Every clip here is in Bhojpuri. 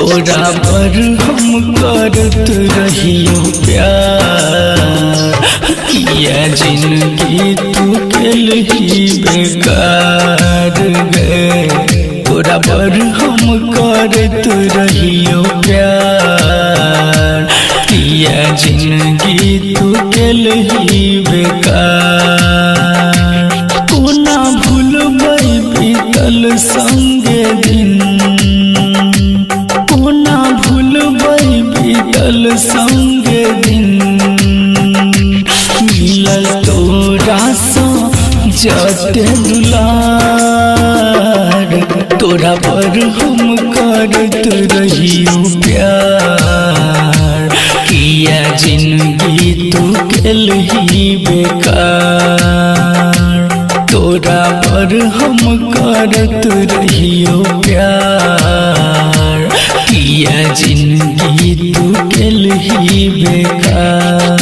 तोरा पर हम करत रहियो प्यार, किया जिंदगी तू केलही बेकार गे। तोरा पर हम करत रहियो प्यार, किया जिंदगी तू केलही बेकार। कोना भूलबै बीतल संगे दिन, कोना भूलबै बीतल संगे दिन। मिलल तोरा सँ जते दुलार, तोरा पर हम करत रहियो प्यार, किया जिंदगी तू केलही बेकार। तोरा पर हम करत रहियो प्यार, किया जिंदगी तू केलही बेकार।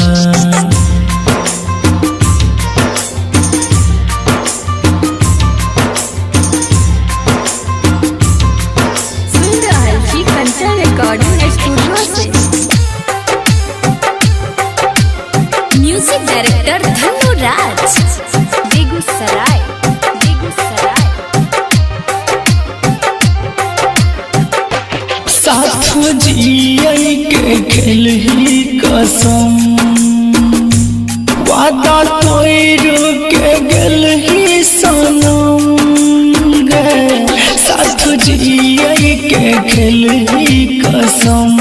म्यूजिक डायरेक्टर धनु राज, बेगूसराय। साथ जियै के खेलही कसम, वादा तोड़ के गेलही सनम गे। साथ जियै के खेलही कसम,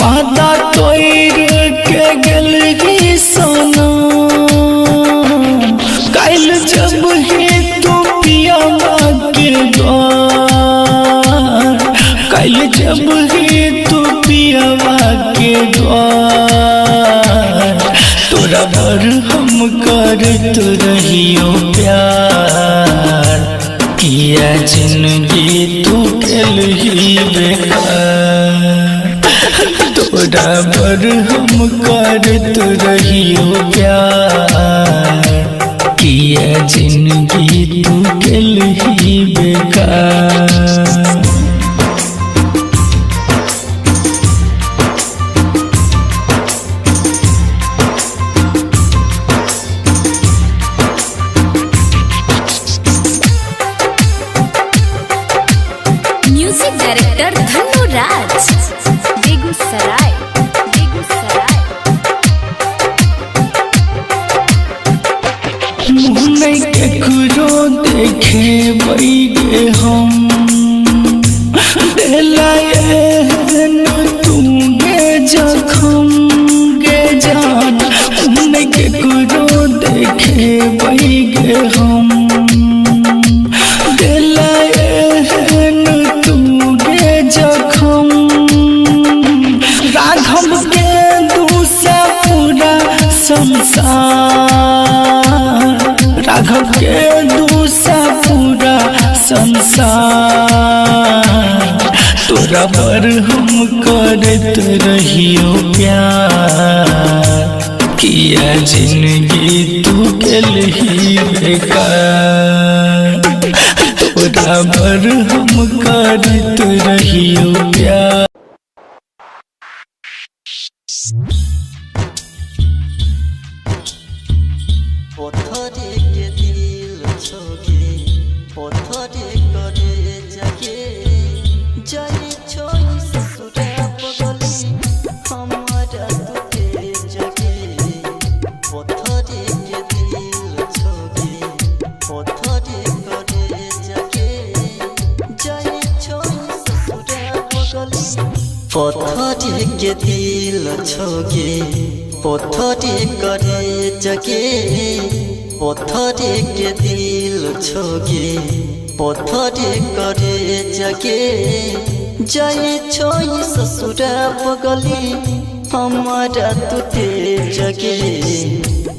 वादा तोड़ के गेलही सनम। काल जब ही तू पियावा के द्वार, काल जब ही तू पियावा के द्वार। तोरा पर हम करत रहियो प्यार, किया जिंदगी तू केलही बेकार। तोरा पर हम करत रहियो प्यार, किया जिंदगी तू केलही बेकार। म्यूजिक डायरेक्टर धनु राज, बेगूसराय। मुँह नहीं केकरो देखे बैगे हम, दिलायन तू गे जखम गे जान। मुँह नहीं केकरो देखे बैगे हम, दिलायन तू गे जखम। राघव के दूसरा पूरा संसार, राघव के दूसरा पूरा संसार। तोरा पर हम करत रहियो प्यार, किया जिंदगी तू केलही बेकार। तोरा पर हम करत रहियो प्यार। पत्थरे के दिल छोके, पत्थरे करे जाके। जाई छोई ससुरा पगली, हमारा तुके जगे। पत्थरे के दिल छोके, पत्थरे करे जाके। जाई छोई ससुरा पगली, पत्थरे के दिल छोके, पत्थरे करे जगे। पत्थरे के दिल छोके, पत्थरे करे जगे। जाए छोई ससुरा पगली, हमारा तुते जगे।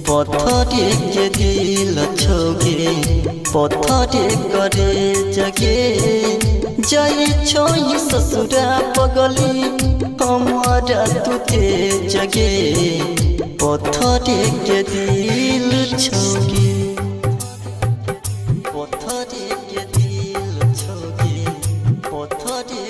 पत्थरे के दिल छोके, पत्थरे करे जगे। जाए छोई ससुरा पगली, हमारा तुते जगे। पत्थरे के दिल छोके, पत्थरे के दिल छोके, पत्थरे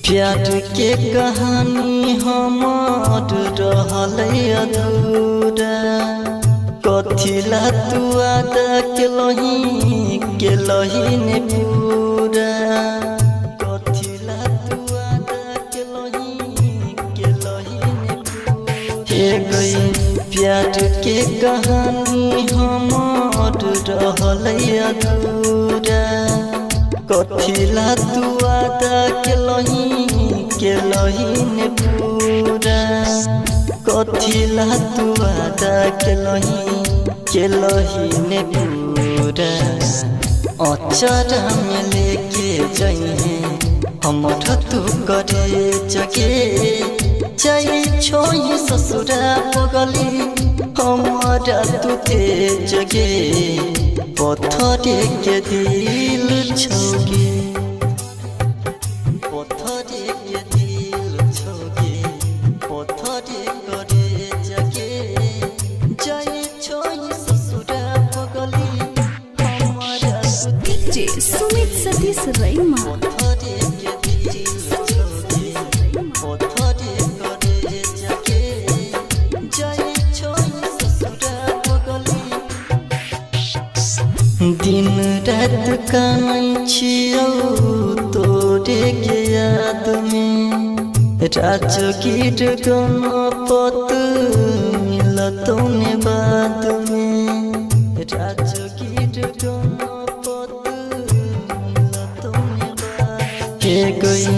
प्यार के कहानी हमार रहल अधूरा कथिला तू आदा के लही ने पूरा कथिला तू आदा के लही ने पूरा गई प्यार के कहानी हमार रहल अधूरा कथिला तू आदा के लही ने पूरा कथिला तू आदा के लही ने पूरा अचारा में लेके जाइए हमर तू करे जगे जाई छोई ससुरा पगली हमारा तू ते जगे पत्थरे के दिल छोगे पत्थरे के दिल छोगे पत्थरे करे जगे जाई छोई ससुरा पगली हमारा डीजे सुमित सतीश रैमा पत्थरे के दिल छोगे पत्थरे करे जगे जाई छोई ससुरा पगली दिन रात कानै छियौ तोरे के याद में राजगीर गणपत मिलतौ ने बाद में राजगीर गणपत मिलतौ ने बाद के गई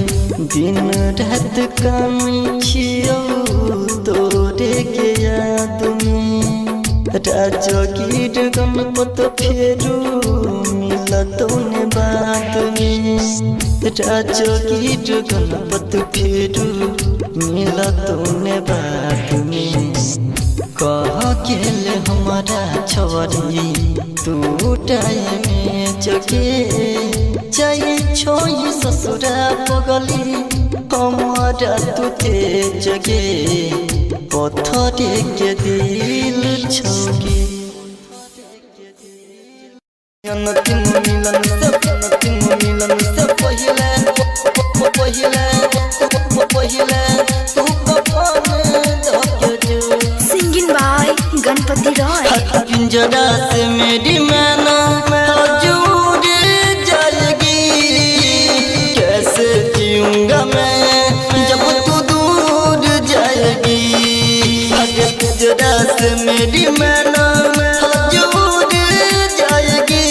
दिन रात कानै छियौ तोरे के याद में राजगीर गणपत फेरू मिलतौ ने बाद में राजगीर गणपत फेरू मिलतौ ने बाद में कह गेल हमारा छवरी तू टाइम में जगे जाई छोई ससुरा पगली हमारा तू ते जगे पत्थरे के दिल छोगे अंतिम मिलन से पहिले तू कफन धके जो सिंगिंग बाय गणपति रॉय पिंजरा से मेरी मैना हजूर जाएगी कैसे जीऊंगा मैं जब तू दूर जाएगी पिंजरा से मेरी मैना हजूर जाएगी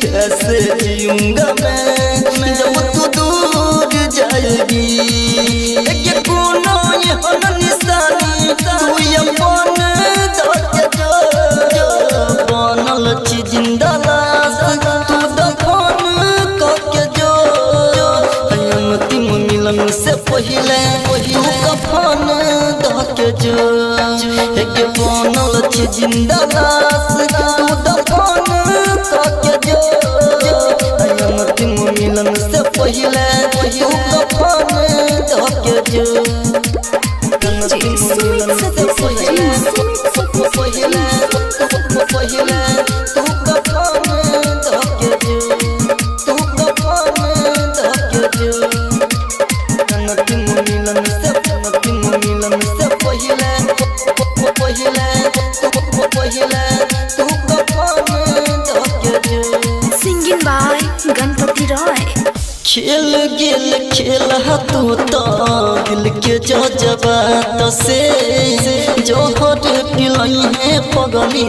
कैसे जीऊंगा मैं जब तू दूर जाएगी ये कोनो ये निशानी तू अपन धके जो बनल छी जिंदा लाश तू दफन करके जो अंतिम मिलन से पहिले तू कफन धके जो एक बनल छी जिंदा लाश तू दफन करके जो अंतिम मिलन से पहिले तू कफन धके जो डीजे सुमित सतीश रैमा पहिले तू कफन धके जो तू कफन धके जो अंतिम मिलन से पहिले तू कफन धके जो सिंगिंग बाय गणपति रॉय खेल गेल खेल तू तो दिल के जज्बात से जो हट पिलाई है पगली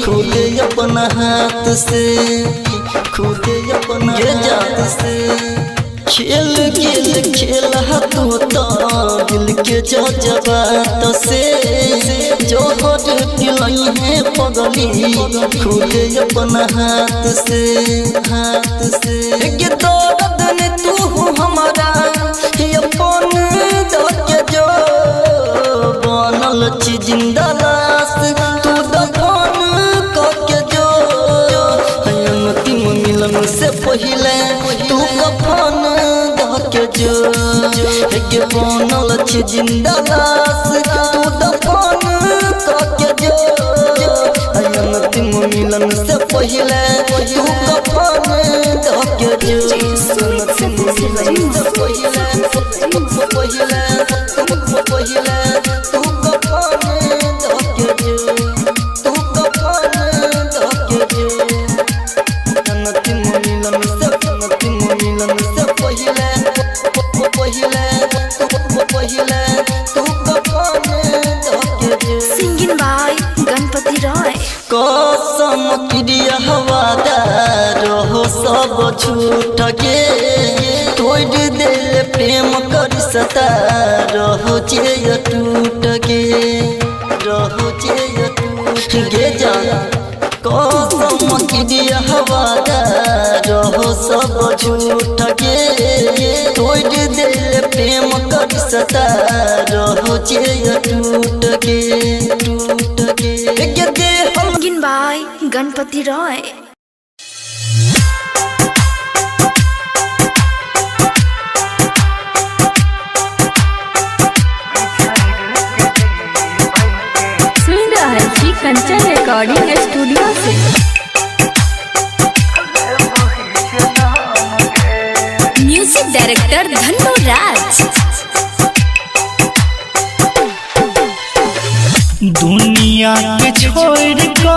खुद अपना हाथ से खुद अपना जात से खेल गेल खेल तू तो दिल के जज्बात से जो हट पिलाई है पगली खुद अपना हाथ से दर्द ने तू हमारा अपन धके जो बनल छी जिंदा लाश तू दफन करके जो अंतिम मिलन से पहिले तू कफन धके जो बनल छी जिंदा लाश तू दफन करके जो अंतिम मिलन से पहिले तू कफन धके जो सुमित सतीश रैमा कसम क्रिया हवादार हो सब झूठ के तोड़ दिल प्रेम कर सता रहो जे टूट के रहो जे टूट के जाना कसम क्रिया हवादार हो सब झूठ के तोड़ दिल प्रेम कर सता रहो जे टूट के Singing by Ganpati Roy. सुन रहा है जी कंचन रिकॉर्डिंग स्टूडियो से। म्यूजिक डायरेक्टर धन्नो राज। दुनिया के छोड़ को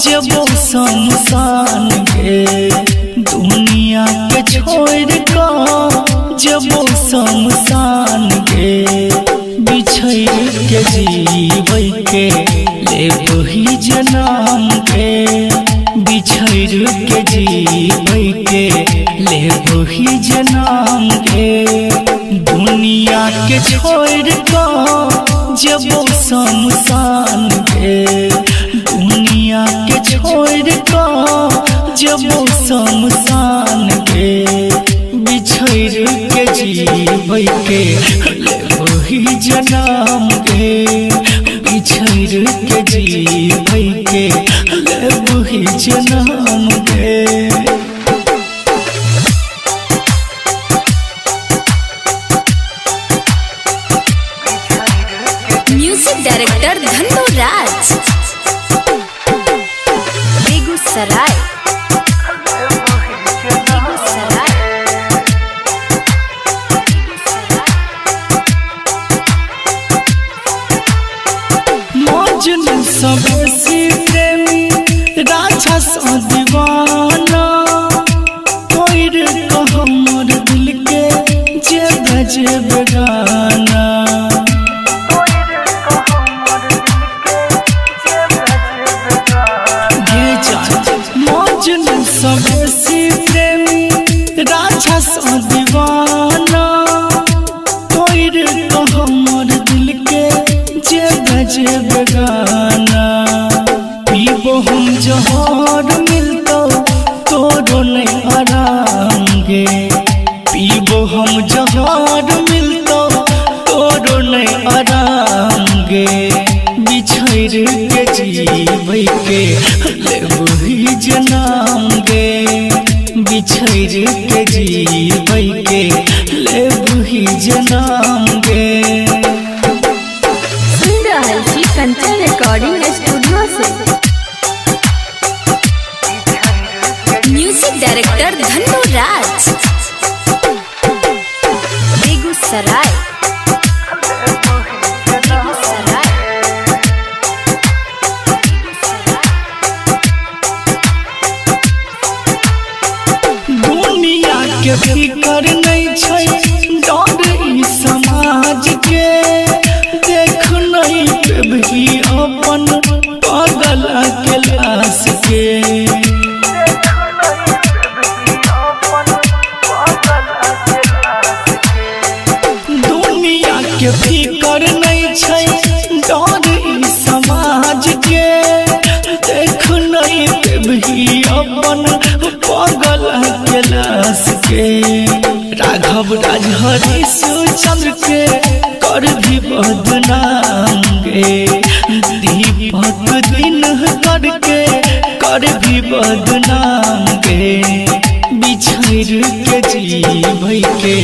जब शमशान गे दुनिया के छोड़ को जब शमशान गे बिछड़ के जीवै के ले वही जन्म के बिछड़ के जीवै के ले वही जन्म के दुनिया के छोड़ को जब शमशान गे दुनिया के छोड़ को जब शमशान गे बिछड़ के जीवै के ले वही जन्म गे बिछड़ के जीवै के ले वही जन्म गे। म्यूजिक डायरेक्टर धन्नो राज। बेगूसराय मजनू सबसे प्रेमी राजा सा दीवाना कोई को हमर दिल के जे बजे बेगाना मजनू सबसे प्रेमी राजा सा दीवाना कोई को हमर दिल के जे बजे बेगाना पीबो हम जहर मिलतो तोरो नहीं आराम गे पीबो हम जहर मिलतो तोरो नहीं आराम गे बिछड़ के जीवै के ले वही जन्म गे बिछड़ के जीवै के ले वही जन्म गे। सुन रहा है जी कंचन रिकॉर्डिंग स्टूडियो से। म्यूजिक डायरेक्टर धन्नो राज। बेगूसराय दुनिया के फिकर नहीं छै डर ई समाज के देख नहीं पेबही अपन पागल के लाश के दुनिया के फिकर नहीं छै डर ई समाज के देख नहीं पेबही अपन पागल के लाश के राघव राजहरी चंद्र के कर भी बदनाम गे दीपक दिन करके कर भी बदनाम गे बिछड़ के जीवै के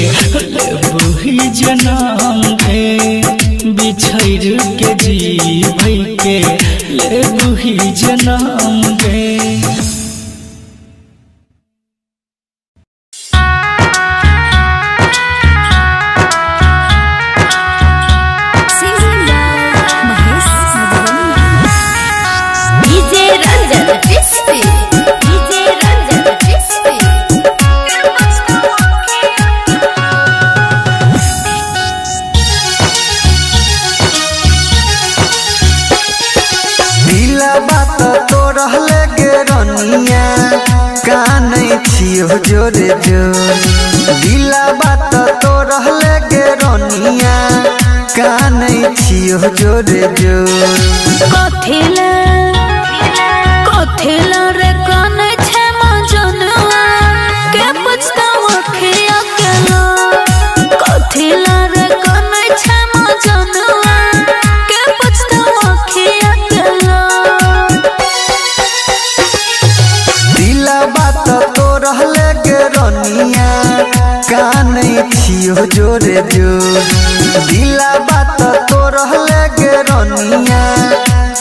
ले वही जन्म गे बिछड़ के जीवै के ले वही जन्म गे। बात तो रहले गे रनिया कानै छियो जोरे जोर दिला बात तो रहले गे रनिया कानै छियो जोरे जोर कथिला कथिला रे कानै छे मजनुआ के पछतावा खिया केला कथिला रे कानै छे मजनुआ के पछतावा खिया केला दिला बात तो रहले गे रनिया कानै छियो जोरे जोर दिला बात तो रहले गे रनिया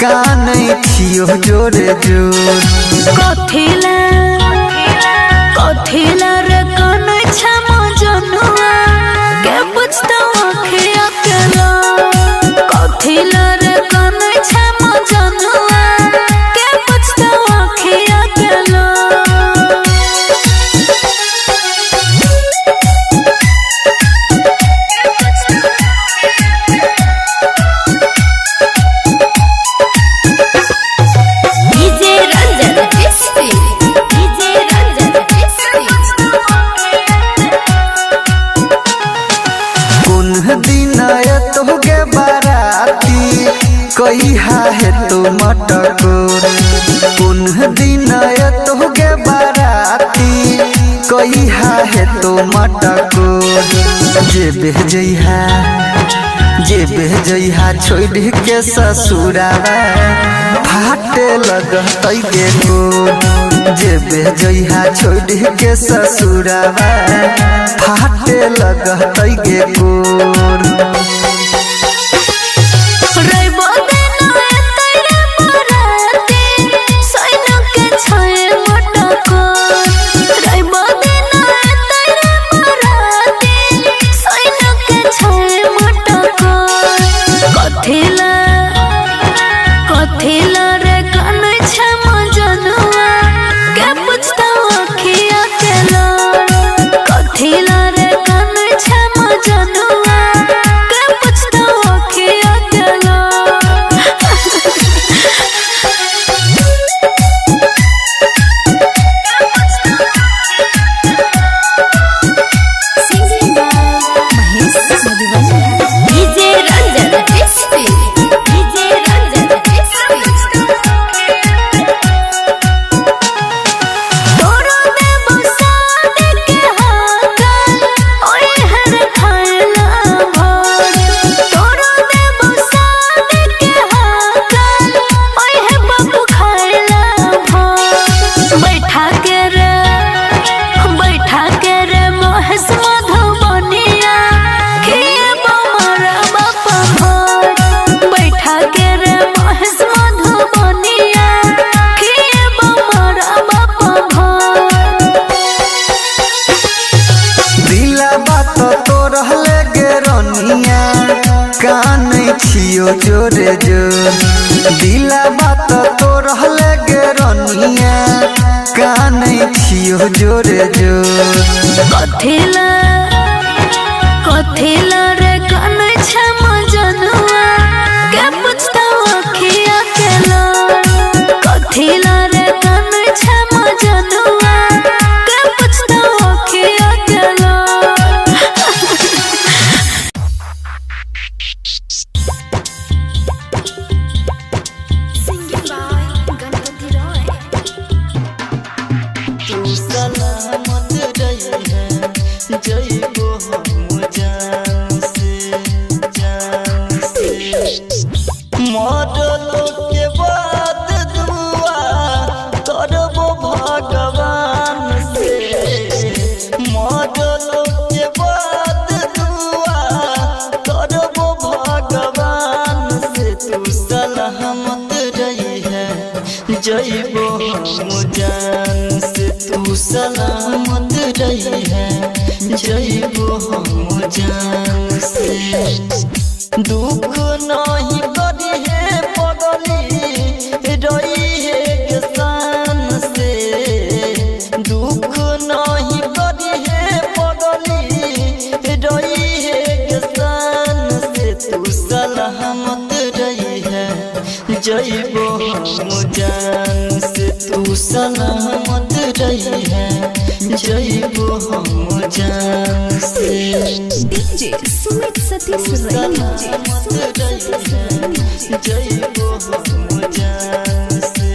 कानै छियो जोरे जोर कथिला कथिला रे कानै छे मजनुआ के पछतावा खिया केला कथिला रे कानै छे मजनुआ के पछतावा खिया केला DJ Ranjan SP DJ Ranjan SP कुन दिन तोहगे बाराती कहिहा है तो मटकोर कुन दिन तोहगे बाराती कहिहा है तो मटकोर जे बेजइहा छोड़ के ससुरावा फाटे लगतै गे गोर जे बेजइहा छोड़ के ससुरावा फाटे लगतै गे गोर रइबो देना तेरे बराती सैन के छए मटको रइबो देना तेरे बराती सैन के छए मटको कथिला कथिला रे कानै छे मजनुआ के पछतावा खिया केला कथिला रे कानै छे मजनुआ के पछतावा खिया केला DJ Ranjan SP DJ Ranjan SP तोरो देबो सादे के हाकल ओए हर खाइला भोर तोरो देबो सादे के हाकल ओए हे बाबू खाइला भोर बैठा के रे महेश मधुबनिया खिए बमरा बापा भोर बैठा के रे महेश मधुबनिया खिए बमरा बापा भोर दिला बात तो रहले गे रनिया कानै छियो जोरे जोर दिला बात तो रहले गे रनिया कानै छियो जोरे जोर कथिला कथिला रे कानै छे मजनुआ के पछतावा खिया केला कथिला रे कानै छे मजनुआ के पछतावा खिया केला गणपति रॉय तू सलामत रही है जइबो हम जान से मरलो के बाद दुआ करबो भगवान से मरलो के बाद दुआ करबो भगवान से तू सलामत रही है जइबो हम जान से तू सलामत रही है जइबो हम जान से दुख नहीं करी है पगली रही है किसान से दुख नहीं करी है पगली रही है किसान से तू सलामत रही है जइबो हम जान से तू सलामत रही है जइबो हम जान से डीजे सुमित सतीश सलामत रही है जइबो हम जान से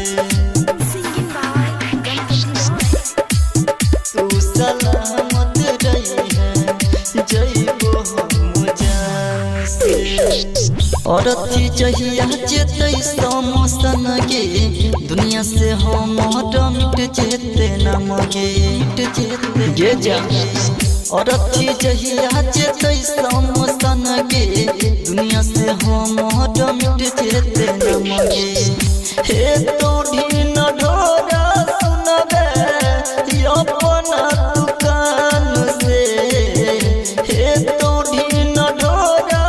तू सलामत रही है जइबो हम जान से और थी जहिया जेते समसन गे दुनिया से हम मिट जेते नाम गे जा और थी जहिया जेते समसन गे दुनिया से हम मिट जेते नाम गे हे तोड़ी न ढोरा सुनबे अपना दुकान से हे तोड़ी न ढोरा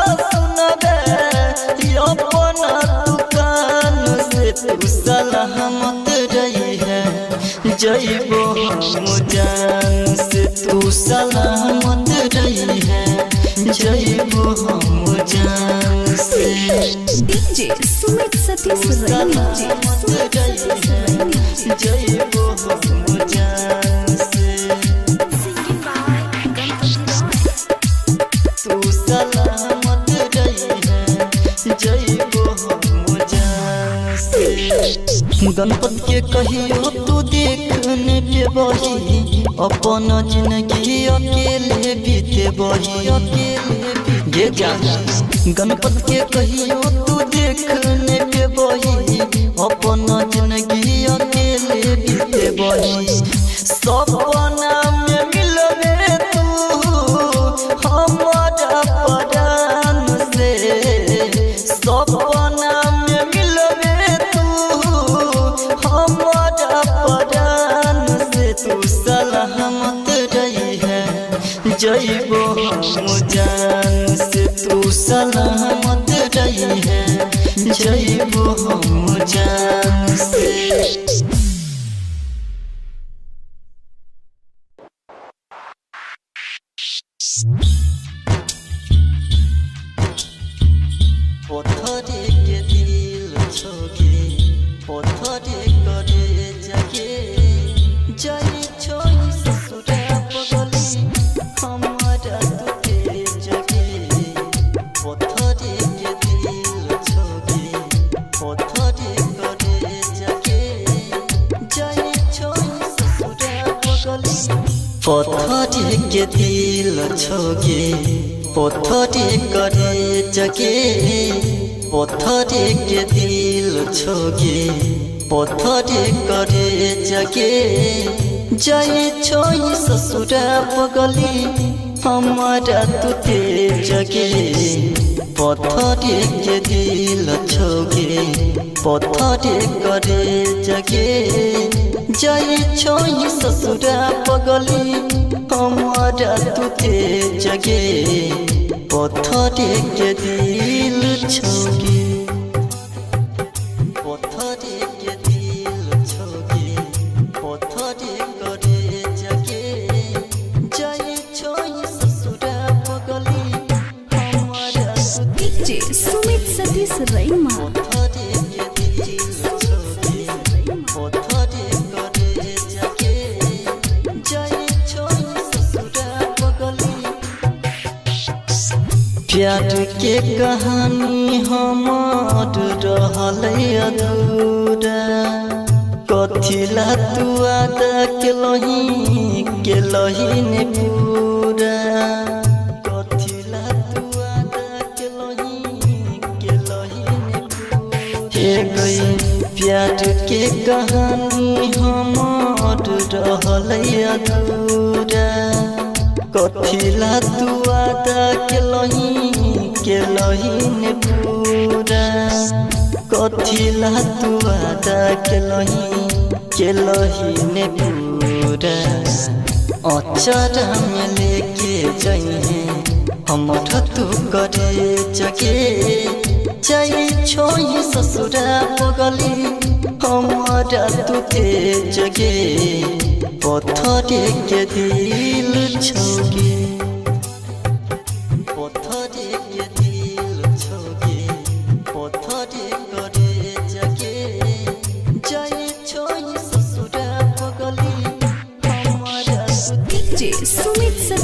अपना दुकान से तू सलामत रही है जइबो हम जान से तू सलामत रही है जइबो हम जान से डीजे सुमित सतीश सलामत रही है जइबो हम जान से तू सलामत रही है जइबो हम जान से गणपत के कहियो तू देखने पे बही अपन जिंदगी अकेले बीते बही गे जा गणपत के कहियो तू देखने पे बही अपन जिंदगी अकेले बीते बही सपना में मिलबे तू हमारा परान से सपना में मिलबे तू हमारा परान से तू सलामत रही है जइबो हम जान से तू सलामत रही है जइबो हम जान से पत्थरे के दिल छोगे पत्थरे करे जगे जाई छोई ससुरा पगली हमारा तुके जगे पत्थरे के दिल छोगे पत्थरे करे जगे जाई छोई ससुरा पगली पत्थरे के दिल छोगे पत्थरे करे जगे पत्थरे के दिल छोगे पत्थरे करे जगे जाए छोई ससुरा पगली हमारा तुते जगे पत्थरे के दिल छोगे पत्थरे करे जगे जाए छोई ससुरा पगली हमारा तुते जगे पत्थरे के दिल छोगे पत्थरे के दिल छोगे पत्थरे करे जगे जाए छोई ससुरा पगली हमारा डीजे सुमित सतीश रईमा पत्थरे के दिल छोगे पत्थरे करे जगे जाए छोई ससुरा पगली प्यार के कहानी हमार रहल अधूरा कथिला तू आदा के लही ने पूरा कथिला तू आदा के लही ने पूरा गई प्यार के कहानी हमार रहल अधूरा कथिला तू आदा के लही ने पूरा कथिला तू आदा के लही ने पूरा अचारा में लेके जाइए हमर तू करे जगे जाई छोई ससुरा पगली हमारा तुते जगे पत्थरे के दिल छोगे पत्थरे के दिल छोगे पत्थरे करे जगे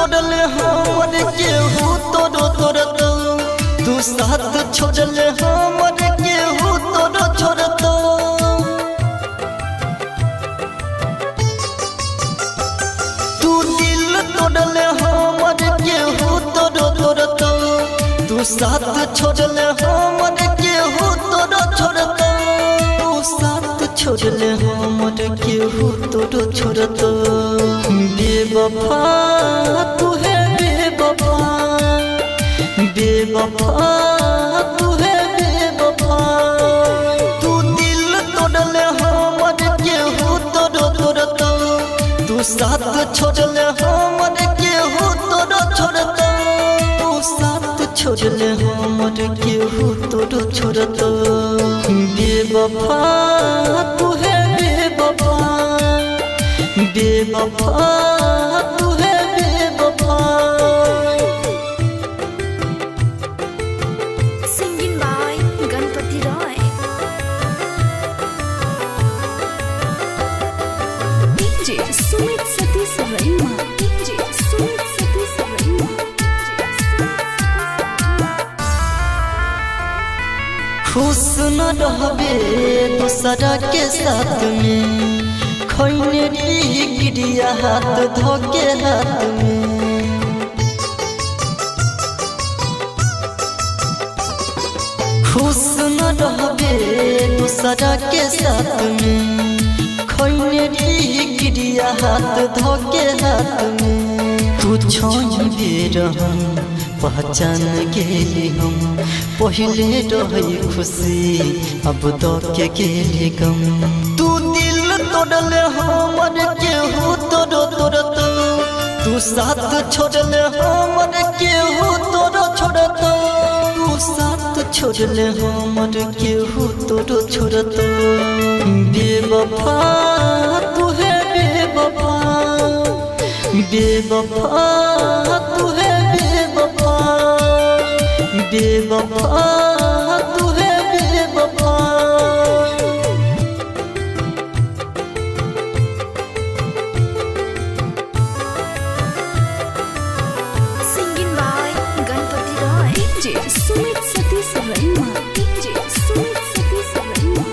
तोड़ले हमर केहू तोरो तोड़तो तू साथ छोड़ले हमर केहू तोरो छोड़तो तू दिल तोड़ले हमर केहू तोरो तोड़तो तू साथ छोड़ले हमर केहू तोरो छोड़तो तू साथ छोड़ले हमर केहू तोरो छोड़तो बेवफा तू है बेवफा बेवफा तू है बेवफा तू दिल तोड़ले हमर केहू तोरो तोड़तो तू साथ छोड़ले हमर केहू तोरो छोड़तो तू साथ छोड़ले हमर केहू तोरो छोड़तो बेवफा तू है बेवफा बेवफा तू है बेवफा Singing by Ganpati Roy. DJ Sumit Satish Raima. DJ Sumit Satish Raima. खुश न रहबे दूसरा के साथ में खैने गिरिया हाथ धोके हाथ में खुश न रहबे दूसरा के साथ में खैने गिरिया हाथ धोके हाथ में तू छोड़बे रहम पहचान गेली हम पहले रही खुशी अब तो के गेली गम तू दिल तोड़ले हमर केहू तोरो तोड़तो तू साथ छोड़ले हमर केहू तोरो छोड़तो तू साथ छोड़ले हमर केहू तोरो छोड़तो बेवफा तू है बेवफा बेवफा तू है बेवफा बेवफा तू है बेवफा Singing by Ganpati Roy. DJ Sumit Satish Raima. DJ Sumit Satish Raima.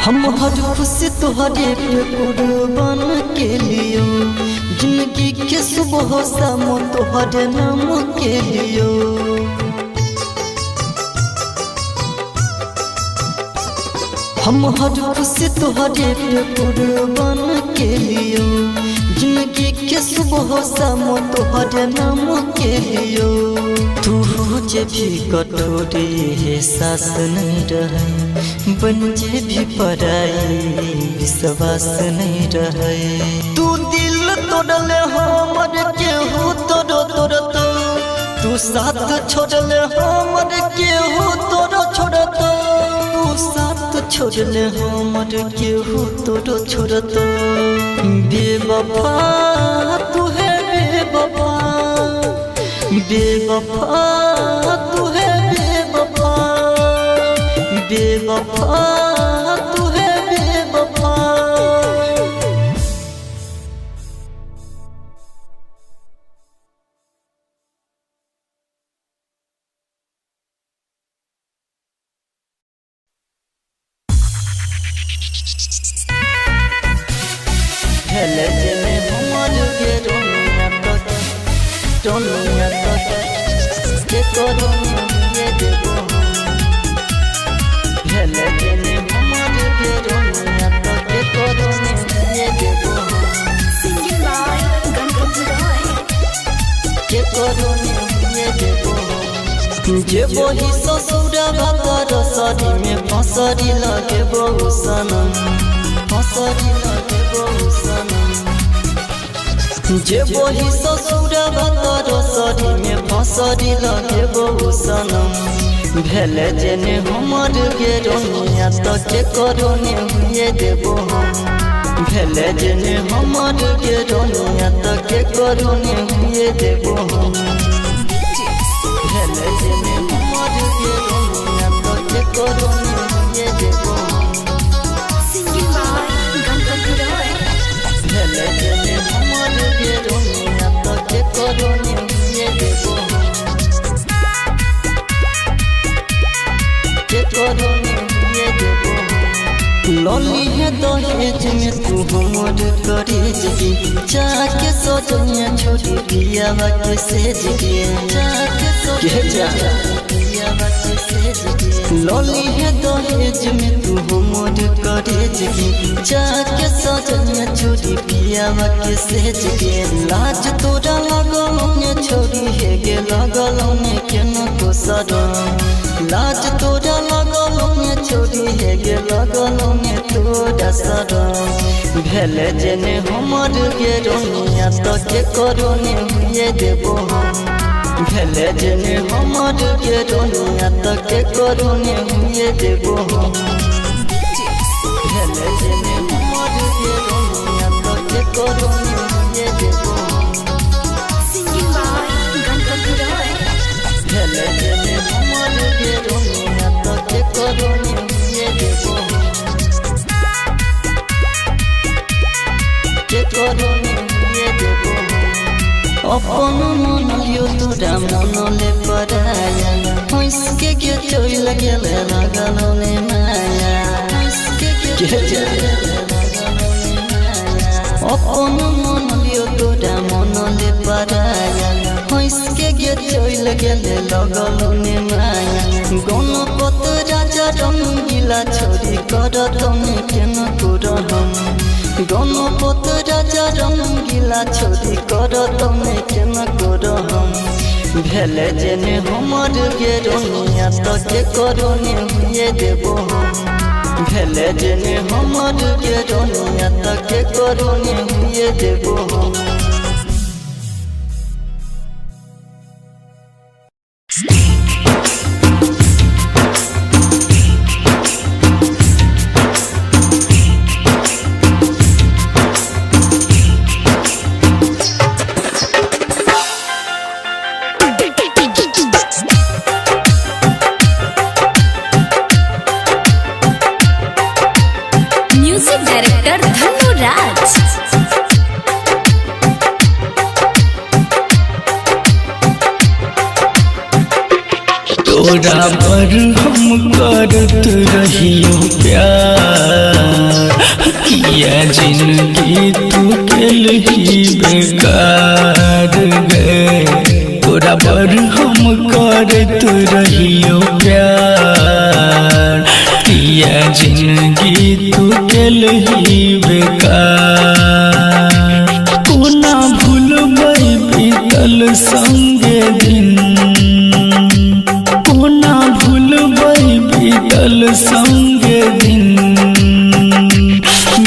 हम हर खुशी तुहरे पे कुर्बान के लियो जिंदगी के सुबह शाम तुहरे नाम के लियो हम हर खुशी तुहरे पे कुर्बान के लियो जिंदगी के सुबह शाम तुहरे नाम के लियो तू जे भी कठोरी है सास नहीं रहे बन जे भी पराई विश्वास नहीं रहे तू दिल तोड़ले हमर केहू तोरो तोड़तो तू साथ छोड़ले हमर केहू तोरो छोड़तो तू साथ छोड़ले हमर केहू तोरो छोड़तो बेवफा तू है बेवफा बेवफा तू है बेवफा बेवफा तू है बेवफा हेले जने हमर के रोनिया तो के करो ये देबो हेले जने हमर के रोनिया तो के करो ये देबो Singing by Ganpati Roy. के करो ये देबो जे बही ससुरा भतर सरी में फसरी लगे बहु सनम फसरी लगे बहु सनम जे बही ससुरा भतर सरी में फसरी लगे बहु सनम भेले जेने हमर के रोनिया तो के करो ने हुए देबो हम भेले जेने हमर के रोनिया तो के करो ने हुए देबो हम भेले जेने हमर के रोनिया तो के करो ने हुए देबो हम Singing by Ganpati Roy. करे जगी जाके सजनिया छोड़ी पिया के सेज के जाके सजनिया पिया के सेज के लौली है दहेज में तू हमर करे जगी जाके सजनिया छोड़ी पिया के सेज के लाज तोरा लगलौने छोड़ी है गे लगलौने केना को सरम लाज तोरा लगलौने छोड़ी है गे लगलौने तोरा सरम भेले जेने हमर गे रोनिया तो के करोने हुए देबो हम भेले जेने हमर गे रोनिया तो के करोने हुए देबो हम भेले जेने हमर गे रोनिया तो के करोने हुए देबो हम सिंगिंग बाय गणपति रॉय भेले जेने हमर गे रोनिया तो के करोने हुए देबो हम के करोने हुए देबो अपन मन लियो तोरा मन ले पराया हंसके के चोई लगे लगलौने माया हंसके के चोई लगलौने माया अपन मन लियो तोरा मन ले पराया हंसके के चोई लगे लगलौने माया गणपत राजा रंगीला छोरी करत में केना करहम गणपत राजा रंगीला छोरी करत में केना करहम भेले जेने हमर गे रोनिया तो के करोने हुए देबो हम भेले जेने हमर गे रोनिया तो के करोने हुए देबो हम म्यूजिक डायरेक्टर धनु राज तोरा पर हम करत रहियो प्यार किया जिंदगी तू केल ही बेकार गए तोरा पर हम करत रहियो प्यार किया जिंदगी तू केल ही बेकार कोना भूलबै बीतल संगे दिन कोना भूलबै बीतल संगे दिन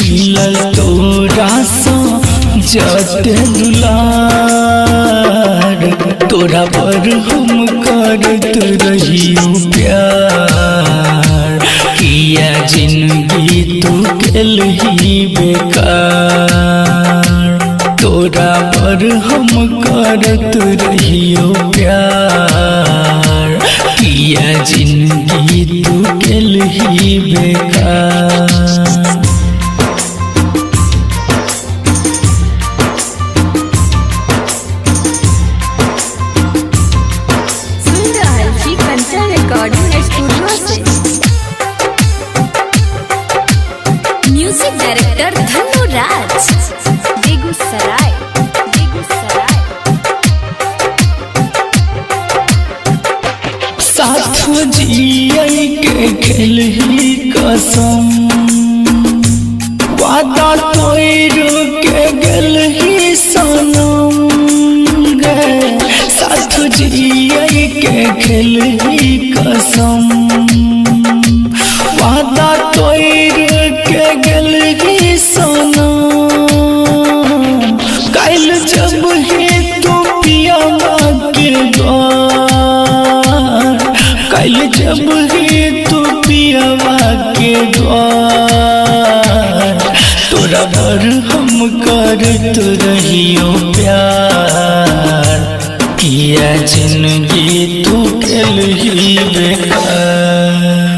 मिलल तोरा सँ जते दुलार तोरा पर हम करत रहियो प्यार किया जिंदगी तू केल ही बेकार तोरा पर हम करत रहियो प्यार किया जिंदगी तू केल ही बेकार सुन रहल छी कंचन रिकॉर्डिंग स्टूडियो से म्यूजिक डायरेक्टर धनु राज बेगूसराय बेगूसराय साथ जियै के खेल ही कसम वादा तोड़ के गेल ही सनम गे साथ जियै के खेल ही कसम वादा तोड़ के गेल ही सनम काल जब ही तू पिया के द्वार काल जब ही तू पिया के द्वार तोरा पर हम करत रहियो प्यार किया जिंदगी तू केल ही बेकार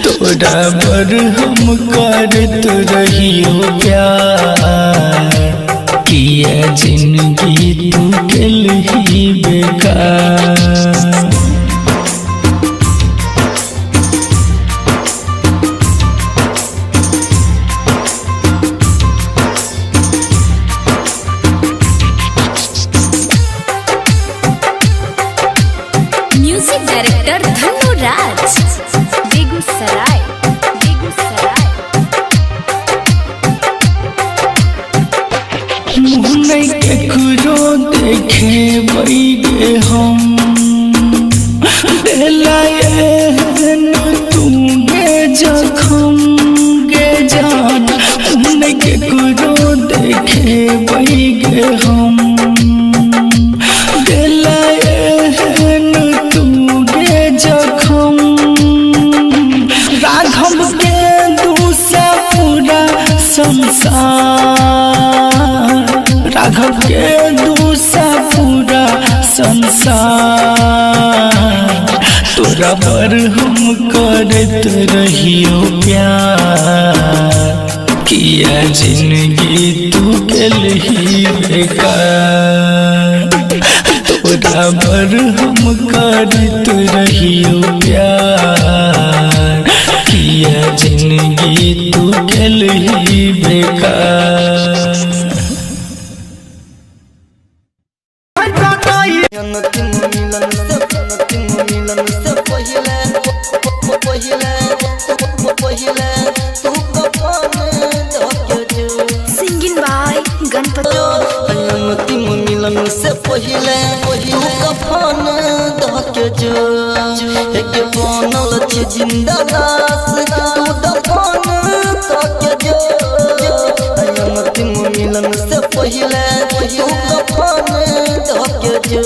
तोरा पर हम करत रहियो प्यार किया जिंदगी तू केल ही बेकार नहीं केकरो देखे बैगे हम दिलायन तू गे जखम गे जान नहीं केकरो देखे बैगे हम दिलायन तू गे जखम राघव के दूसरा पूरा संसार राघव के दूसरा पूरा संसार तोरा पर हम करत रहियो प्यार किया जिंदगी तू गेलही बेकार तोरा पर हम करत रहियो प्यार किया जिंदगी तू गेलही बेकार अंतिम मिलन से पहिले तू कफन धके जो सिंगिंग बाय गणपति अंतिम मिलन से पहिले तू कफन धके जो एक बनल छी जिंदा लाश तू दफन धके जो अंतिम मिलन से पहिले तू कफन धके जो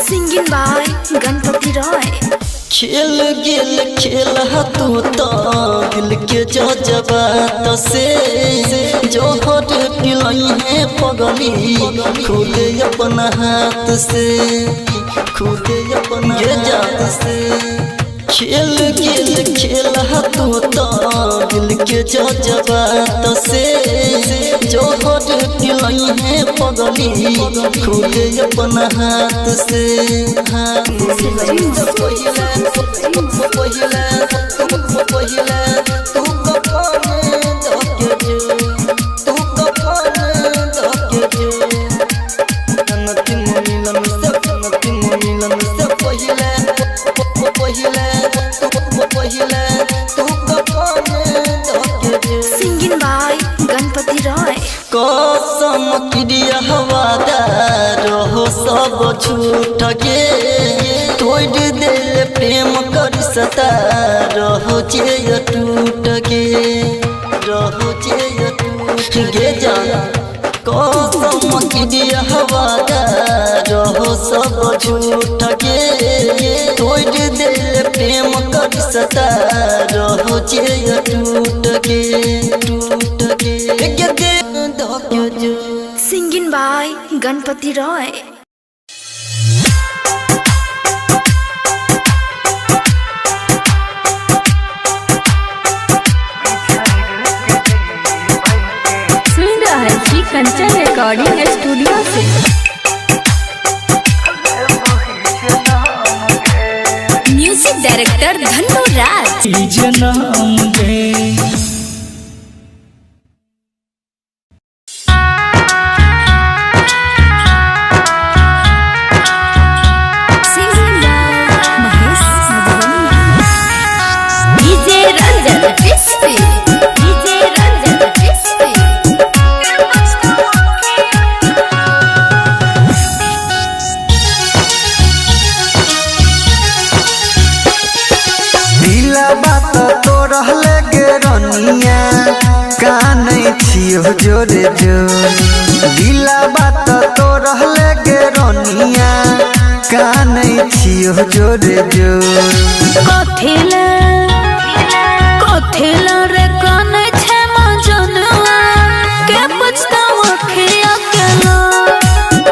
सिंगिंग बाय गणपति रॉय खेल गेल खेल तू तो दिल के जज्बात से जोहर पिलई है पगली खुदे अपना हाथ से खुदे अपना जात से खेल गेल खेल तू तो दिल के जज्बात से जोहर पिलई है पगली खुदे अपना हाथ से सिंगिंग बाय गणपति रॉय कसम क्रिया हवादार हो सब झूठ के तोड़ दे प्रेम कर सता रहो जे टूट के रहो जे टूट गे जाना कसम क्रिया हवादार हो सब झूठ के तोड़ दे प्रेम कर सता रहो जे टूट के सिंगिंग बाय गणपति रॉय सुन रहा है जी कंचन रिकॉर्डिंग स्टूडियो से। म्यूजिक डायरेक्टर धन्नो राज जनम गे singing by Mahesh DJ Ranjan crispy DJ Ranjan crispy दिला बात तो रहले गे रनिया कानै छियो जोरे जोर दिला बात तो रहले गे रनिया कानै छियो जोरे जोर कथेला कथेला रे काने छे मजनुआ के पछतावा के अकेला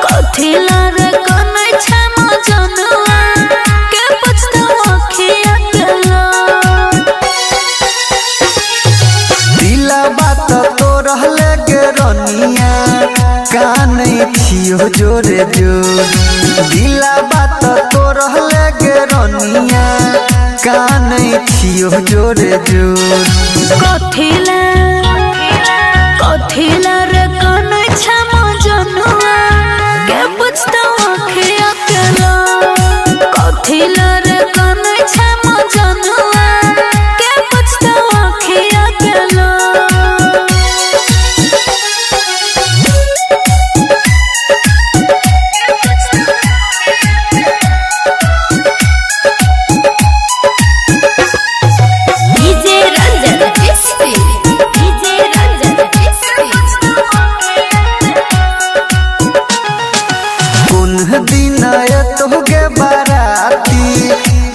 कथेला रे काने छे मजनुआ के पछतावा के अकेला दिला बात तो रहले गे रनिया कानै छियो जोरे जोर दिला बात तो रहले गे रनिया कानै छियो जोरे जोर कथिला रे कानै छम जनुआ के पूछता आँखें अकेला कथिला रे कानै छम जनुआ के पूछता आँखें अकेला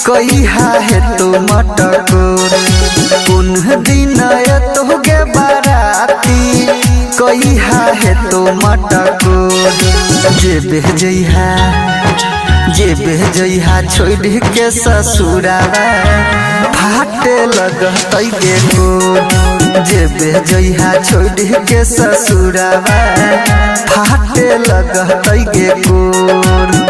कहिया है तो मटकोर पुनः दिन तोगे बाराती कहिया है तो मटकोर जे बेजइहा छोड़ के ससुरावा फाटे लगतै गे कोर जे बेजइहा छोड़ के ससुरावा फाटे लगतै गे कोर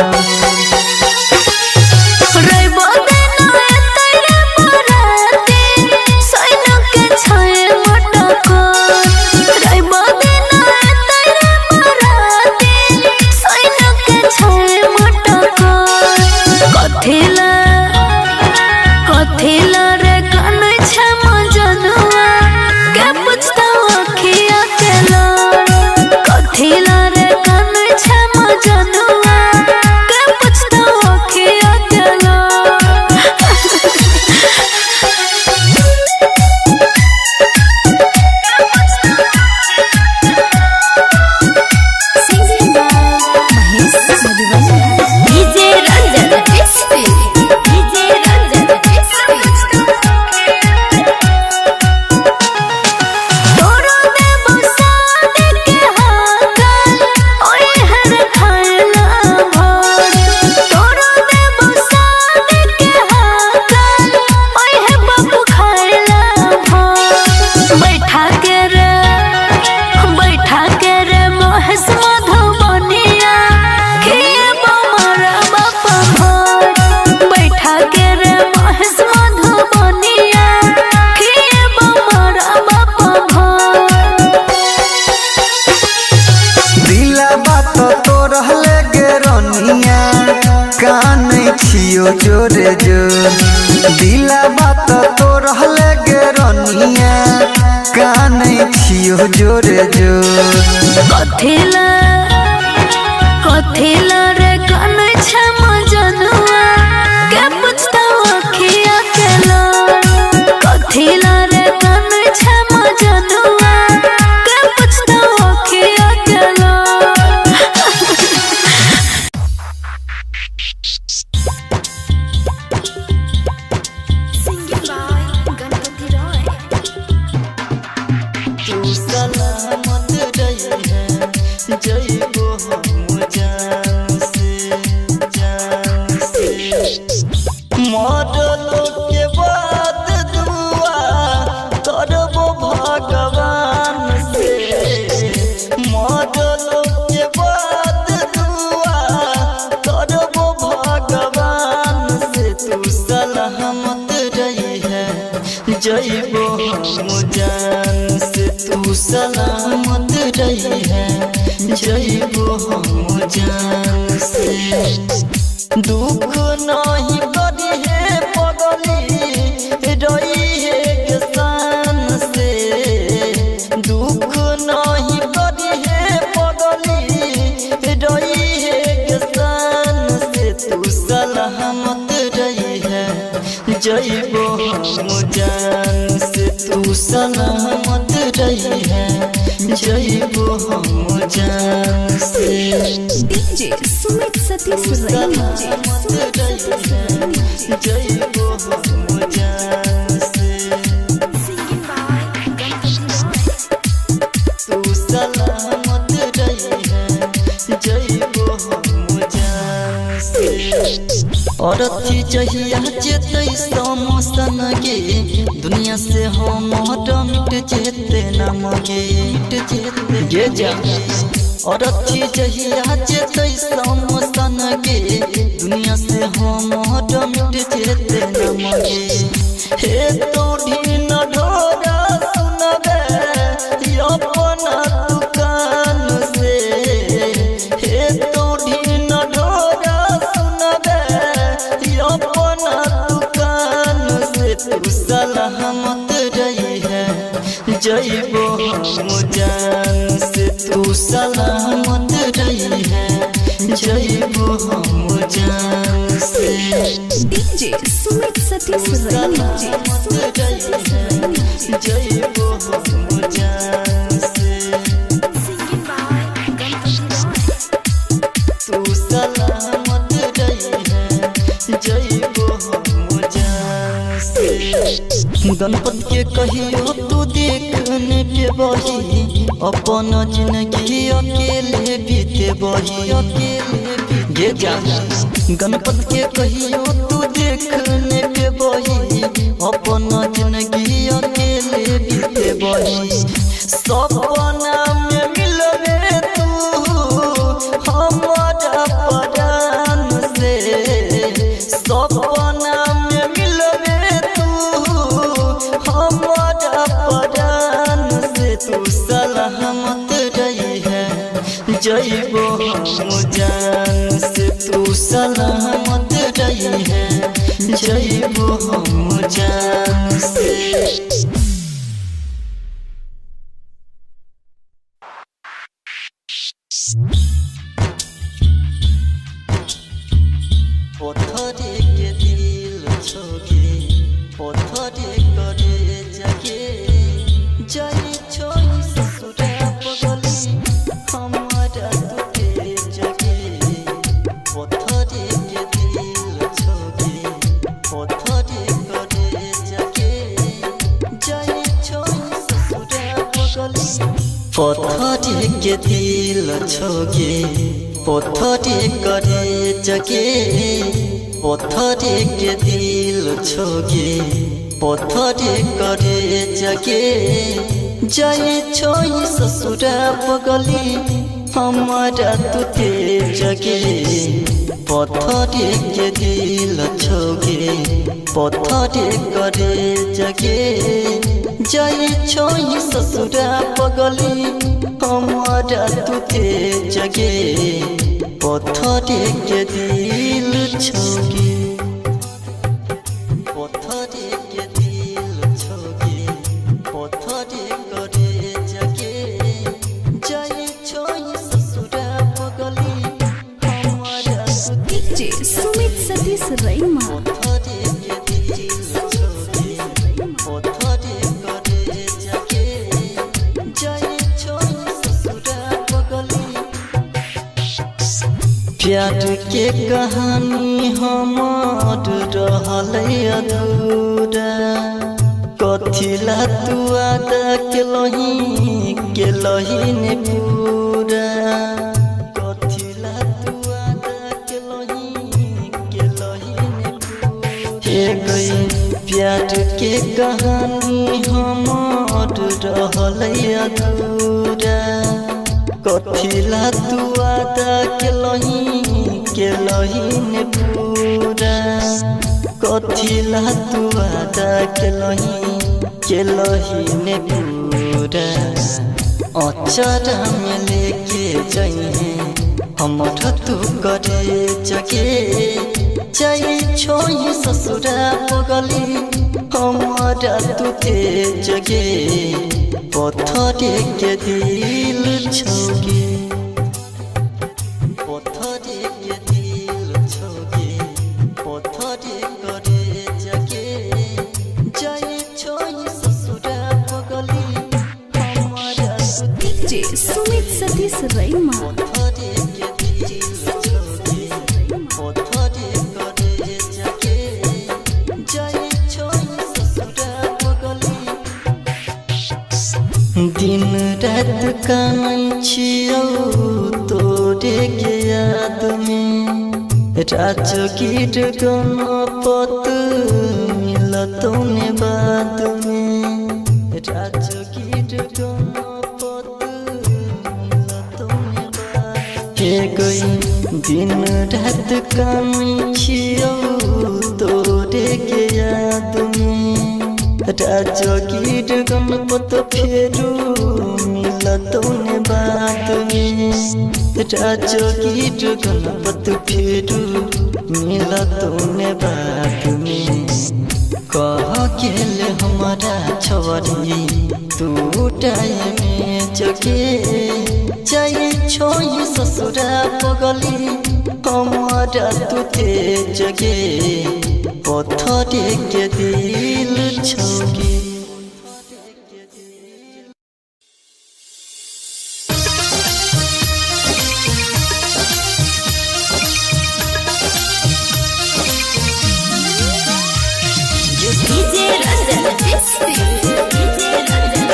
जोरे जोर दिला बात तो रहले गे रनिया कानै छियो जोरे जोर कथिला रे कानै छम जनुआ के पूछता आँखें अकेला कथिला रे कानै छम जनुआ के पूछता आँखें अकेला जइबो हम जान से तू सलामत रही है जइबो हम जान से दुख नहीं करी है पगली रही है किसान से दुख नहीं करी है पगली रही है किसान से तू सलामत रही है जइबो हम जान से तू सलामत रही है जइबो हम जान से डीजे सुमित सतीश सलामत रही है जइबो हम जान से तू सलामत रही है जइबो हम जान से और थी जहिया जेते समसन गे दुनिया से हम मिट जेते नाम गे मिट जेते गे जा और अच्छी जहिया जेते समसन गे दुनिया से हम मिट जेते न मगे हे तो ढीन ढोरा सुनबे अपना दुकान से हे तो ढीन ढोरा सुनबे अपना दुकान से तू सलामत रही है जइबो हम जान से तू सलामत रही है जइबो हम जान से डीजे सुमित सतीश रैना सलामत रही है जइबो हम जान से सिंगिंग बाय गणपति रॉय तू सलामत रही है जइबो हम जान से गणपत के कहियो तू देखने पे बही अपन जिंदगी अकेले बीते बही अकेले गे जाना गणपत के कहियो तू देखने पे बही अपन जिंदगी अकेले बीते बही सपना में मिलबे तू हमारा प्राण से सपना में मिलबे तू हमारा प्राण से तू सलामत रही है जइबो हम जान से तू सलामत रही है जइबो हम जान से पत्थरे के दिल छोगे पत्थरे करे जगे जाई छोई ससुरा पगली हमारा तुके जगे पत्थरे के दिल छोगे पत्थरे करे जगे जाई छोई ससुरा पगली पत्थरे के दिल छोगे पत्थरे करे जगे पत्थरे के दिल छोगे पत्थरे करे जगे जाए छोई ससुरा पगली हमारा तुके जगे पत्थरे के दिल छोगे पत्थरे करे जगे जाए छोई ससुरा पगली हमारा तुके जगे पत्थरे के दिल छोगे पत्थरे के दिल छोगे पत्थरे करे जगे जाए छोई ससुरा पगली हमारा डीजे सुमित सतीश रैना पत्थरे के दिल छोगे पत्थरे करे जगे जाए छोई ससुरा पगली प्यार के कहानी हमार रहल अधूरा कथिला तू आदा के लही ने पूरा कथिला तू आदा के लही ने पूरा हे गई प्यार के कहानी हमार रहल अधूरा कथिला तू आदा के लही ने पूरा कथिला तू आदा के लही ने पूरा अचारा में लेके जाइए हमर तू करे जगे जाई छोई ससुरा पगली हमारा तुके जगे पत्थरे के दिल छोगे पत्थरे के दिल छोगे पत्थरे करे जगे जाई छोई ससुरा पगली हमारा डीजे सुमित सतीश रैना पत्थरे के दिल छोगे पत्थरे करे जगे जाई छोई ससुरा पगली दिन रात कानै छियौ तोरे के याद में राजगीर गणपत मिलतौ ने बाद में राजगीर गणपत मिलतौ ने दिन रात काम छियो तोरे के याद में राजगीर गणपत फेरू मिलत ने बात में राजगीर गणपत फेरू मिलत ने बात में कह गेल हमारा छवरी तू टाइम में जगे जाई छोई ससुरा पगली हमारा तुते जगे पत्थरे के दिल छौगे डीजे रंजन किस्ती डीजे रंजन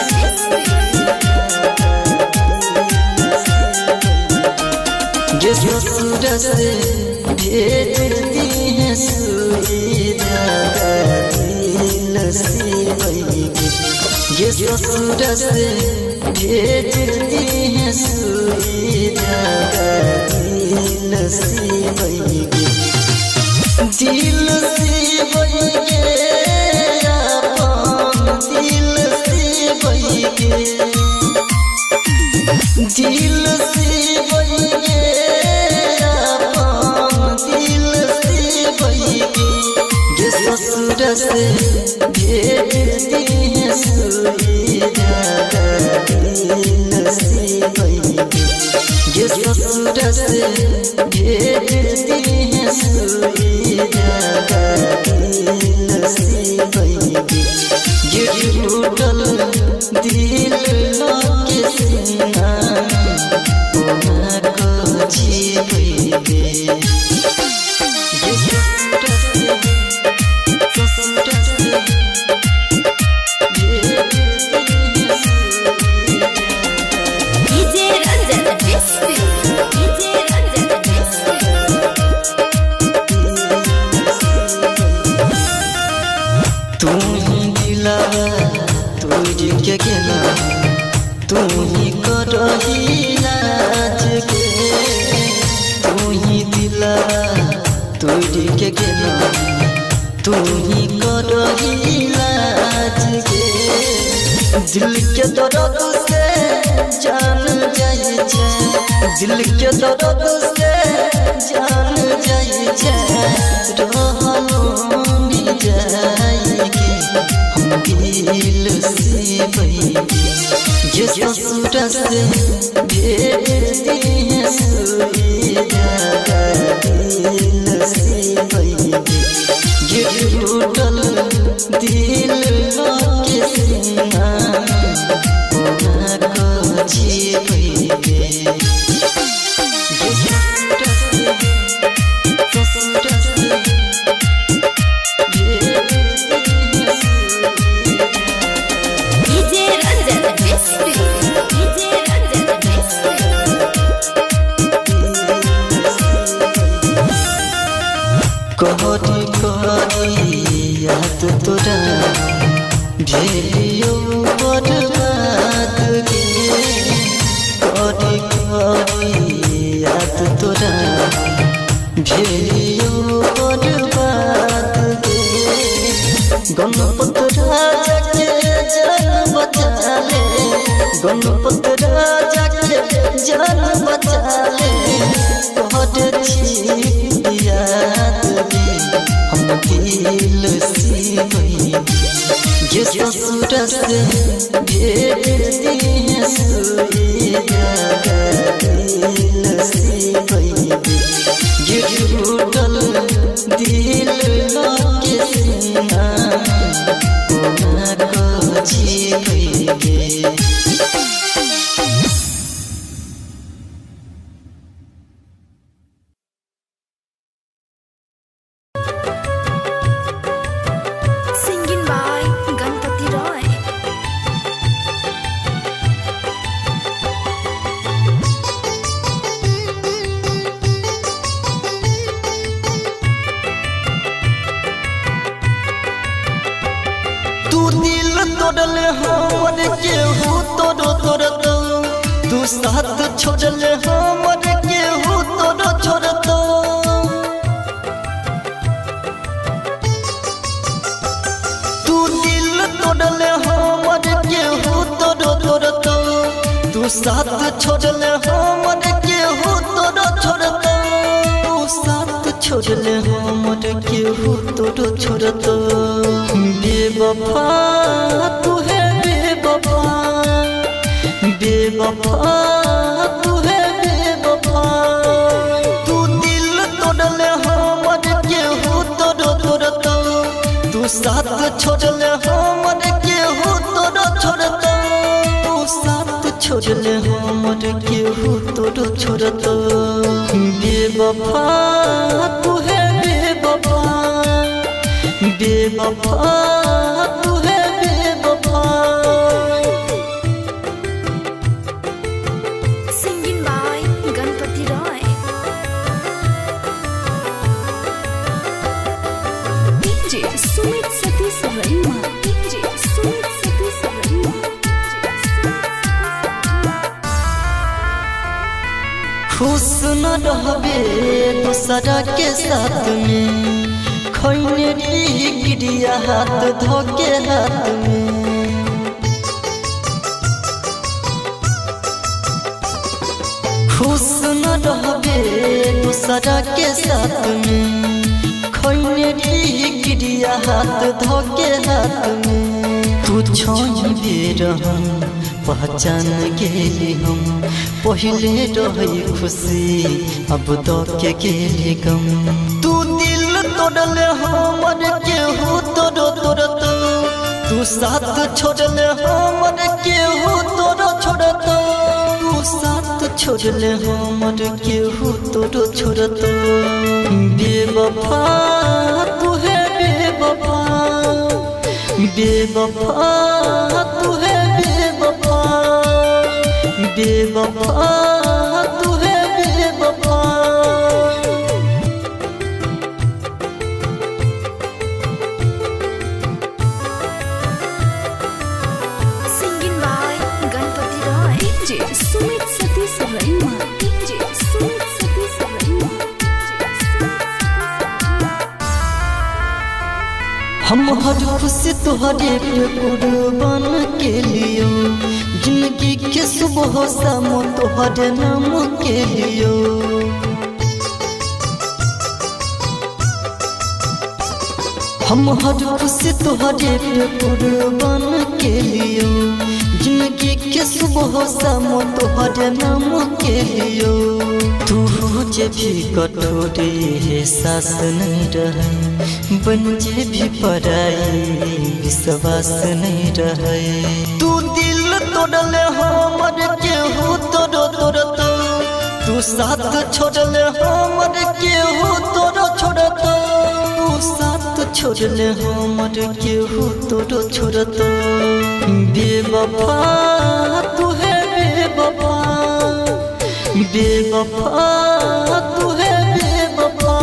ये ससुर से भेजती है सुविधा दिल से वही ये ससुर से भेजती है सुविधा दिल से वही दिल से वही दिल से वही दिल से वही दिल से वही ये ससुर से भेजती है सुविधा दिल से वही ये ससुर से भेजती है सुविधा दिल से वही ये टूटल दिल के सीना कोना को जीवे ये ससुर से डीजे रंजन किस्ती डीजे रंजन किस्ती तू ही दिलावा तुझ के गेला तू ही करही लाज के तू ही दिलावा तुझ के गेला तू ही करही लाज के दिल के दर्द से जान जाई छे दिल के दर्द से जान जाई छे रहलो भी जाएगी हम दिल से वही ये ससुर से भेजती है सुविधा दिल से वही ये टूटल दिल के सीना कोना को जीवे ये ससुर से डीजे रंजन किस्ती डीजे रंजन किस्ती कहरी कहरी याद तोरा भेलियो बर्बाद गे कहरी कहरी याद तोरा भेलियो बर्बाद गे गणपत राजा के जान बचा ले गणपत राजा के जान बचा ले कहर छी याद हम दिल से वही ये ससुर से भेजती है सुविधा दिल से वही ये टूटल दिल के सीना कोना को जीवे सिंगिंग बाय गणपति रॉय तू दिल तोड़ले हमर केहू तोड़ तोड़ दो तू साथ छोड़ले हमर केहू तोड़ तू दिल तोड़ले हमर केहू तोड़तो तू साथ छोड़ले हमर केहू छोड़तो तू साथ छोड़ले हमर केहू छोड़तो बेवफा तू है बेवफा बेवफा तू है बेवफा तू दिल तोड़ले हमर केहू तोड़तो तू साथ छोड़ले हमर केहू छोड़तो तू साथ छोड़ले हमर केहू छोड़तो बेवफा तू है बेवफा बेवफा तू है बेवफा। Singing by Ganpati Roy. DJ Sumit Satish Verma. DJ Sumit Satish Verma. खुश न रहबे दूसरा के साथ में खैने गिरिया हाथ धोके हाथ में खुश न रहबे दूसरा के साथ में खैने गिरिया हाथ धोके हाथ में तू छोड़ बेर हम पहचान गेली हम पहले रही खुशी अब तो के गेली गम तू दिल तोड़ले हमर केहू तोड़तो तू साथ छोड़ले हमर केहू छोड़तो तू साथ छोड़ले हमर केहू छोड़तो बेवफा तू है बेवफा बेवफा तू है बेवफा बेवफा तू है बेवफा। Singing by Ganpati Roy. DJ Sumit Satish Verma. DJ Sumit Satish Verma. हम हर खुशी तुहरे पे कुर्बान के लियो जिंदगी के सुबह शाम तुहरे नाम के लियो हम हर खुशी तुहरे पे कुर्बान के लियो जिंदगी के सुबह शाम तुहरे नाम के लियो तू जे भी कठोरे है सास नहीं रहे बन जे भी पराई विश्वास नहीं रहे तू दिल तोड़ले हमर केहू तोड़तो तू साथ छोड़ले हमर केहू छोड़तो तू साथ छोड़ले हमर केहू छोड़तो बेवफा तू है बेवफा बेवफा तू है बेवफा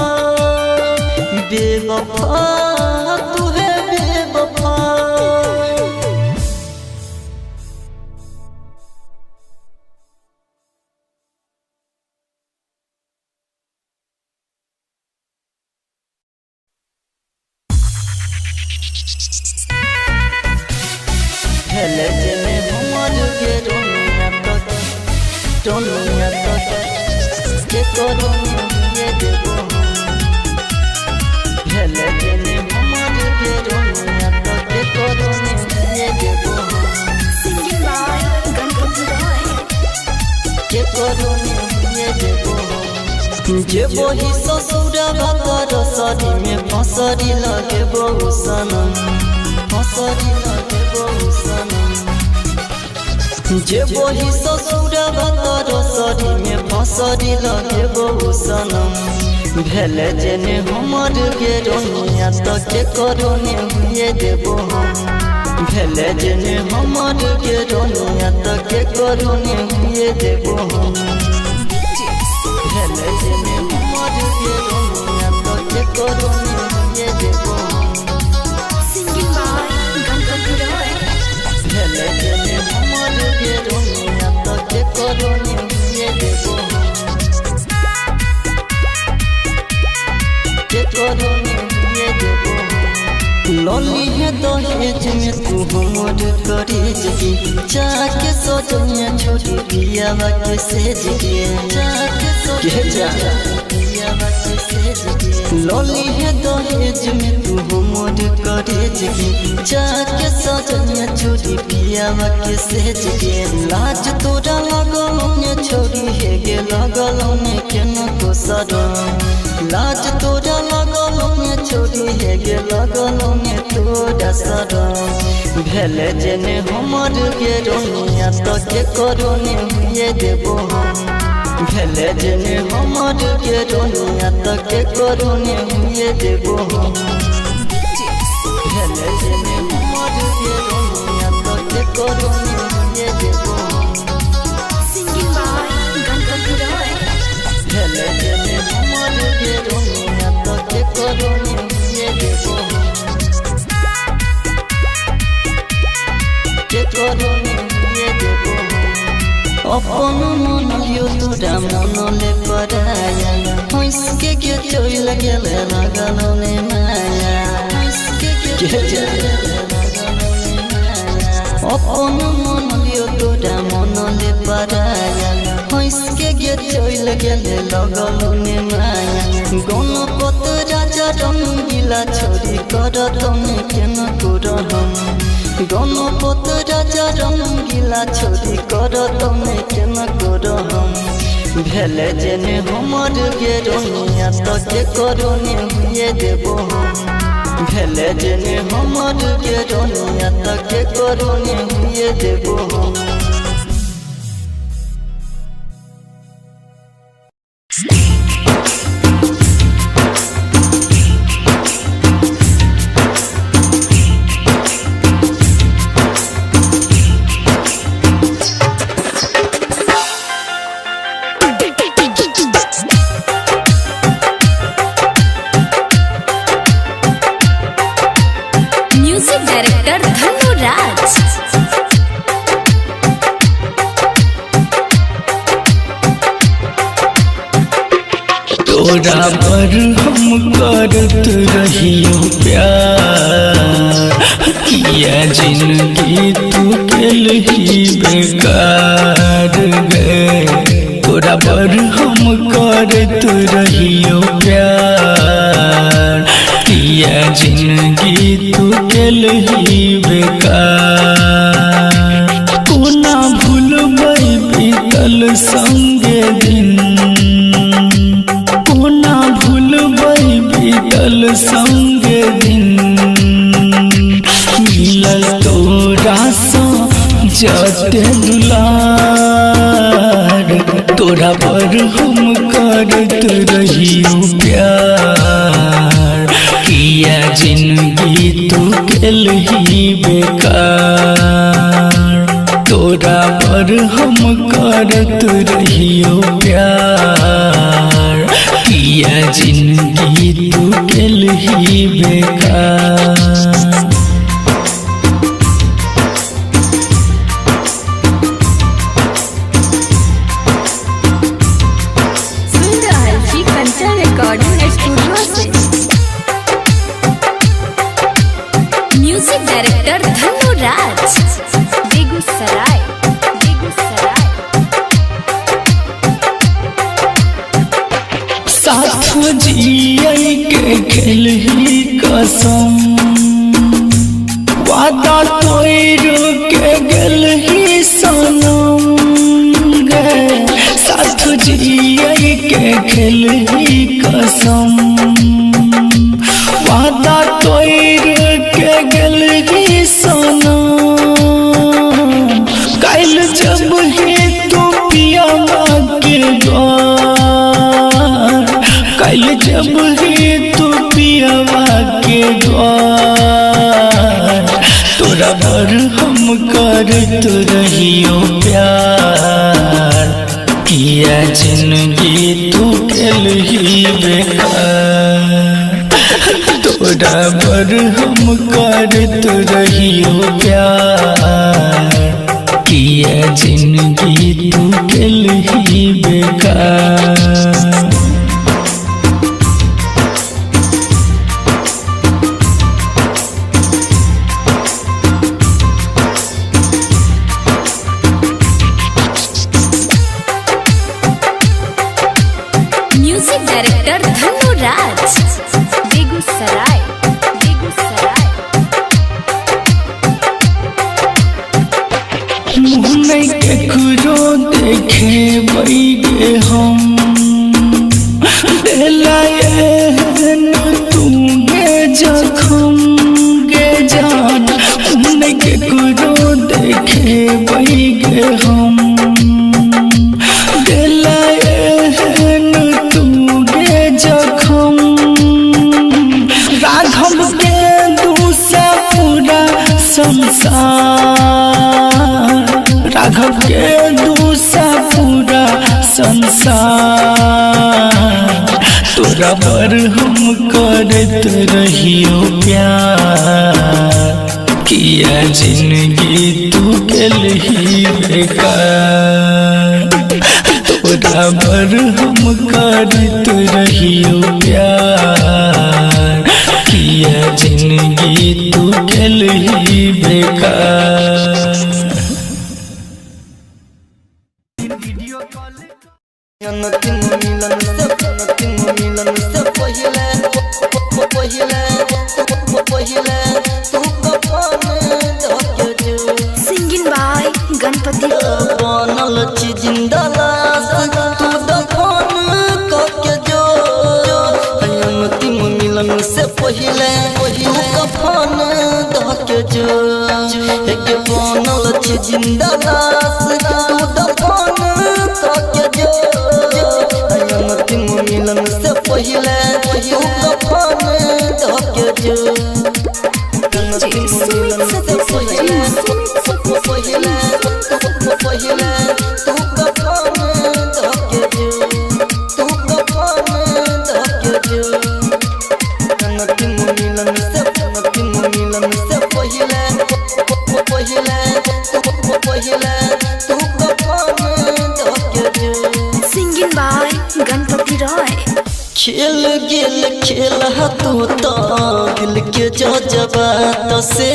बेवफा तू है बेवफा। हेले जने हमर के रोनिया तो के करो ये देबो हेले जने हमर के रोनिया तो के करो ये देबो Singing by Ganpati Roy. के करो ये देबो जे वही ससुरा बातर सरी में फसरी लगे बहु सनम फसरी लगे बहु सनम जे वही ससुरा बातर सरी में फसरी लगे बहु सनम भेले जेने हमर के रोनिया तो के करोने हुए देबो हम भेले जेने हमर के रोनिया तो के करोने हुए देबो हम भेले जेने हमर के रोनिया तो के करोने हुए देबो हम Singing by Ganpati Roy. भेले जेने हमर के रोनिया तो के करोने हुए देबो हम के करोने हुए देबो हम लौली है दहेज में तू हमर करेज के जाके सजनिया छोड़ी पियावा के सेज के जाके सजनिया पियावा के सेज के लौली है दहेज में तू हमर करेज के जाके सजनिया छोड़ी पियावा के सेज के लाज तोरा लगल में छोड़ी है गे लगल में केना को सरम लाज तोरा लगल में छोड़ी है गे लगल में तोरा सरम भेले जेने हमर के रोनिया तो के करोने हुए देबो हम भेले जेने हमर के रोनिया तो के करोने हुए देबो हम भेले जेने हमर के रोनिया तो के करोने हुए देबो हम सिंगिंग बाय गणपति रॉय भेले जेने हमर के रोनिया तो के करोने हुए देबो हम के करोने हुए देबो हम अपन मन लियो तोरा मन ले पराया हंस के चोरी लगल लगल ने माया हंस के चोरी अपन मन लियो तोरा मन ले पराया हंस के चोरी लगल लगल ने माया गणपत राजा रंगीला छोरी कर तने केना करहम गणपत राजा रंगीला छोरी कर तने केना करहम भेले जेने हमर के रोनिया तो के करोने हुए देबो हम भेले जेने हमर के रोनिया तो के करोने हुए देबो हम म्यूजिक डायरेक्टर धनु राज तोरा पर हम करत रहियो प्यार किया जिंदगी तू केल ही बेकार गए तोरा पर हम करत रहियो प्यार किया जिंदगी तू केल ही बेकार कोना भूलबै बीतल संगे दिन कोना भूलबै बीतल संगे दिन मिलल तोरा सँ जते दुलार तोरा पर हम करत रहियो प्यार किया जिंदगी तू केल ही बेकार तोरा पर हम करत रहियो प्यार किया जिंदगी तू केल ही बेकार सुन रहल छी कंचन रिकॉर्डिंग स्टूडियो से म्यूजिक डायरेक्टर धनु राज बेगूसराय बेगूसराय साथ जियै के खेल ही कसम वादा तोड़ के गेल ही सनम गे साथ जियै के खेल ही कसम वादा तोड़ के गेल ही सनम काल जब ही तू पियावा के द्वार काल जब ही तू पियावा के द्वार तोरा पर हम करत रहियो प्यार किया जिंदगी तू केल ही बेकार तोरा पर हम करत रहियो प्यार किया जिंदगी तू केल ही बेकार देखे बैगे हम तुगे जखम गे जान उनके करो देखे बैगे हम तुगे जखम राघव के दूसरा पूरा संसार राघव के दूसरा पूरा संसार तोरा पर हम करत रहियो प्यार किया जिंदगी तू ही बेकार तोरा पर हम करत रहियो प्यार किया जिंदगी तू ही बेकार। अंतिम मिलन से पहिले तू कफन धके जो सिंगिंग बाय गणपति बनल छी जिंदा लाश तू दफन करके जो अंतिम मिलन से पहिले तू कफन धके जो एक बनल छी जिंदा लाश तू दफन करके जो अंतिम मिलन से पहिले तू कफन धके जो अंतिम मिलन से पहिले तू कफन धके जो अंतिम मिलन से पहिले तू कफन धके जो सिंगिंग बाय गणपति रॉय खेल गेल खेल तू तो दिल के जज्बात से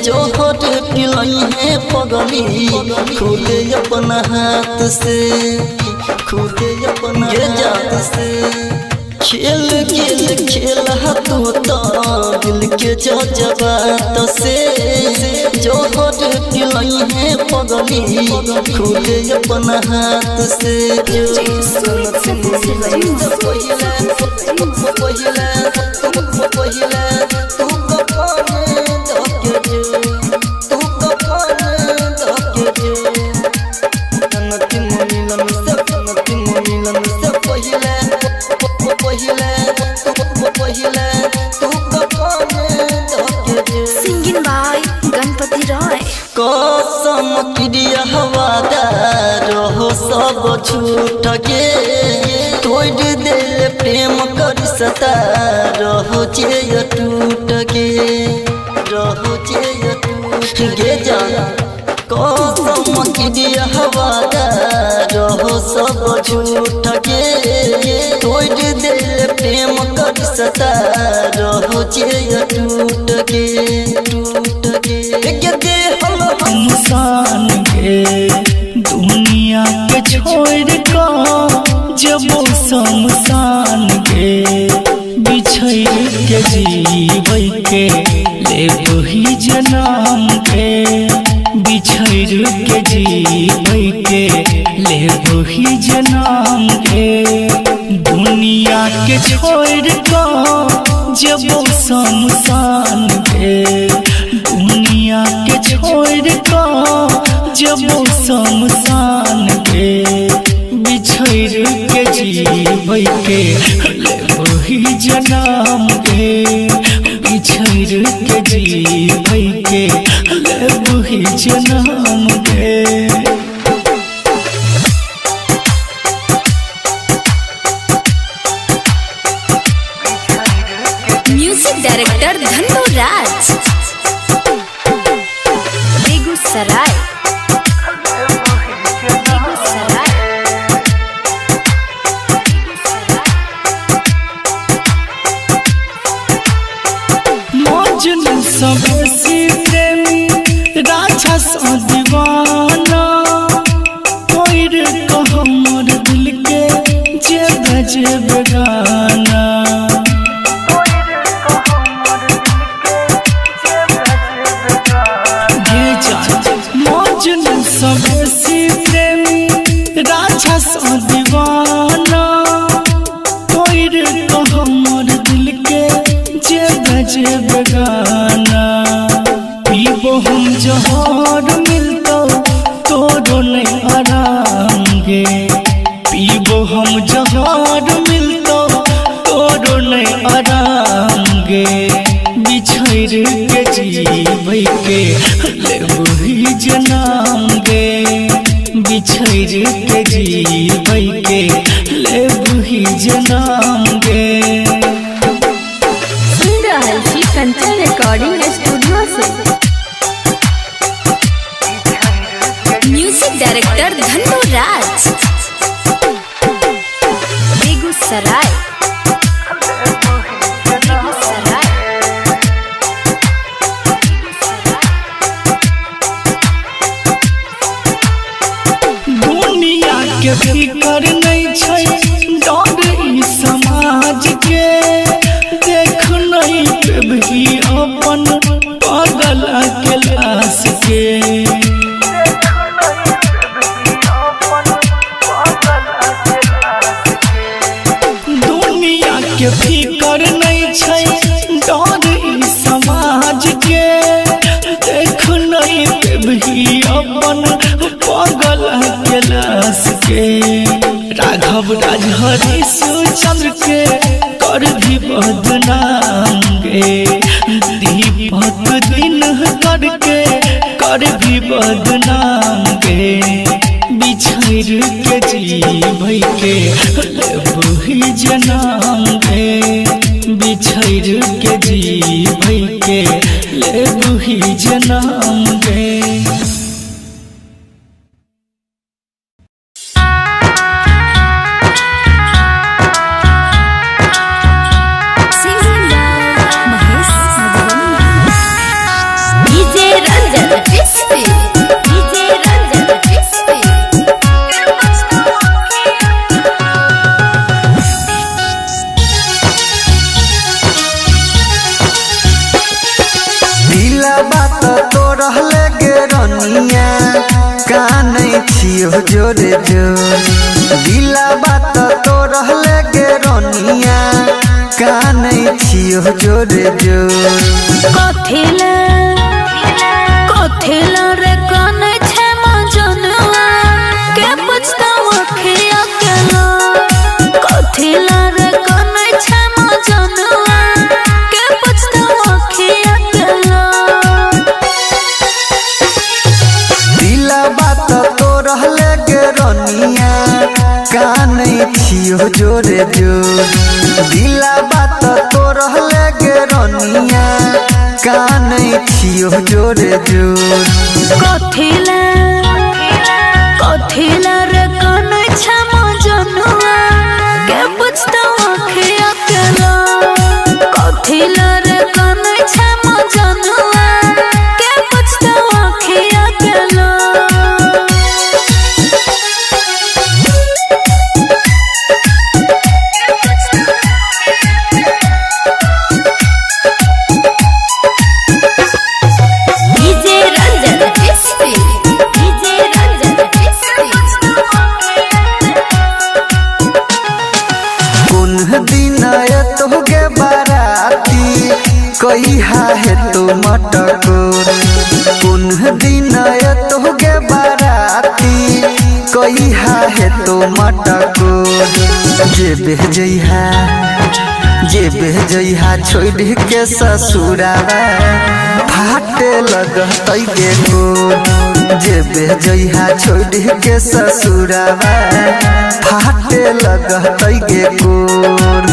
जोहर पिलई है पगली खुदे अपना हाथ से खुदे अपना जात से खेल गेल खेल तू तो दिल के जज्बात से जोहर पिलई है पगली खुदे अपना हाथ से सिंगिंग बाय गणपति रॉय कसम क्रिया हवादार हो सब झूठ के तोड़ दे प्रेम कर सता रहो जे टूट के रहो जे टूट गे जाना कसम क्रिया हवादार हो सब झूठ के तोड़ दे प्रेम कर सता रहो जे टूट के इंसान के दुनिया के छोड़ का जब शमशान के बिछड़ के जीवै के ले वही जन्म के बिछड़ के जीवै के ले वही जन्म के दुनिया के छोड़ का जब शमशान के दुनिया के छोड़ का जब शमशान के बिछड़ के जीवै के ले वही जन्म के बिछड़ के जीवै के ले वही जन्म के। म्यूजिक डायरेक्टर धन्नो राज बेगूसराय मजनू सबसे प्रेमी राजा सा दीवाना कोई रे हमर दिल के जे बजे बेगाना मजनू सबसे प्रेमी के जीवै के लेबही जनाम गे बिछड़ के जीवै के लेबही जनाम गे। सुन रहल छी कंचन रिकॉर्डिंग स्टूडियो से। म्यूजिक डायरेक्टर धन्नो राज, बेगूसराय। दुनिया के फिकर नहीं छै डर ई समाज के देख नहीं पेबही अपन पागल के लाश के। दुनिया के फिकर नहीं छै डर ई समाज के देख नहीं पेबही अपन पागल के लाश के। राघव राजहरी चंद्र के कर भी बदनाम गे दीपक दिन करके कर भी बदनाम गे बिछड़ के जीवै के लेबही जनाम गे बिछड़ के जीवै के लेबही जनाम गे। जोरे जोर दिला बात तो रहले गे रोनिया कानै छियो जोरे जोर। कथिला कथिला रे कानै छै मजनुआ के पुछतावा खिया केला। कथिला रे कानै छै मजनुआ के पुछतावा खिया केला। दिला बात तो रहले गे रोनिया कानै छियो जोरे जोर दिला बात तो रहले गे रोनिया कानै छियो जोरे जोर। कथिला कथिला रे कानै छै मजनुआ के पुछतावा खिया केला। कथिला रे कानै छै मजनुआ के पुछतावा खिया केला। कहिया है तो मटकोर कुन दिन तो गे बाराती कहिया है तो मटकोर। जे बेजइहा छोड़ के ससुरावा फाटे लगतै गे गोर। जे बेजइहा छोड़ के ससुरावा फाटे लगतै गे गोर।